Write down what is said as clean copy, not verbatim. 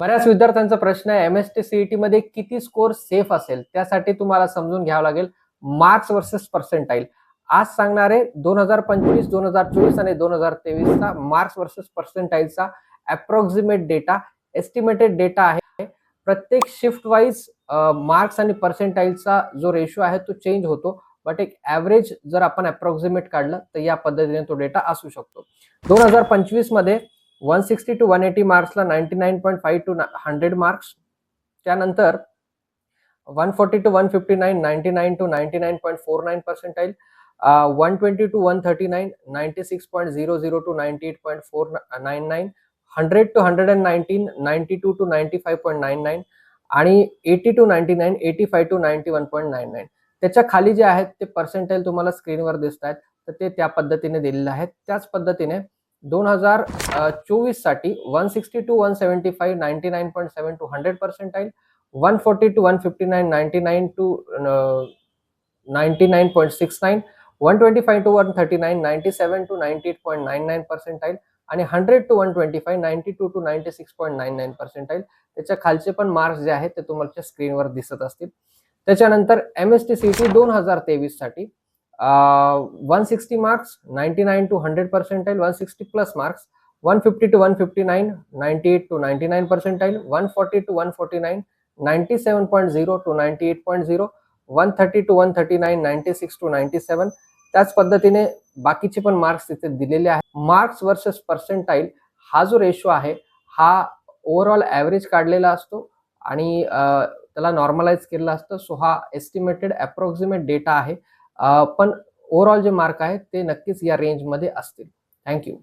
बऱ्याच विद्यार्थ्यांचा प्रश्न आहे एमएसटी सीईटी मध्ये किती स्कोर सेफ असेल. त्यासाठी तुम्हाला समजून घ्यावं लागेल मार्क्स वर्सेस पर्सेंटाईल. आज सांगणारे 2025, 2024 आणि 2023 चा मार्क्स वर्सेस पर्सेंटाईलचा अप्रॉक्सिमेट डेटा, एस्टिमेटेड डेटा आहे. प्रत्येक शिफ्ट वाईज मार्क्स आणि पर्सेंटाईलचा जो रेशो आहे तो चेंज होतो, बट एक ॲव्हरेज जर आपण अप्रॉक्सिमेट काढलं तर या पद्धतीने तो डेटा असू शकतो. 2025 मध्ये 160 to 180 मार्क्सला 99.5 to 100 मार्क्स. त्यानंतर 140 to 159 99 to 99.49 percentile. 120 to 139 96.00 to 98.499. 100 to 119 92 to 95.99 आणि 80 to 99 85 to 91.99. त्याच्या खाली जे आहेत ते पर्सेंटाईल तुम्हाला स्क्रीनवर दिसत आहेत, तर ते त्या पद्धतीने दिलेले आहेत. त्याच पद्धतीने 2024 साठी 160 to 175 99.7 to 100 percentile. 140 to 159 99 to 99.69. 125 to 139 97 to 98.99 percentile आणि 100 to 125 92 to 96.99 पर्सेंटाईल. त्याच्या खालचे पण मार्क्स जे आहेत ते तुम्हाला स्क्रीनवर दिसत असतील. त्याच्यानंतर एमएसटी सीईटी 2023 साठी 160 marks 99 to 100 percentile, 160 plus marks 150 to 159 98 to 99 percentile, 140 to 149 97.0 to 98.0, 130 to 139 96 to 97. त्याच पद्धतीने बाकीचे पण मार्क्स तिथे दिलेले आहेत. मार्क्स वर्सेस पर्सेंटाईल हा जो रेशो आहे हा ओव्हरऑल ॲव्हरेज काढलेला असतो आणि त्याला नॉर्मलाइज केलेला असतं. सो हा एस्टिमेटेड अप्रॉक्सिमेट डेटा आहे, पण ओव्हरऑल जे मार्क आहेत ते नक्कीच या रेंजमध्ये असतील. थँक्यू.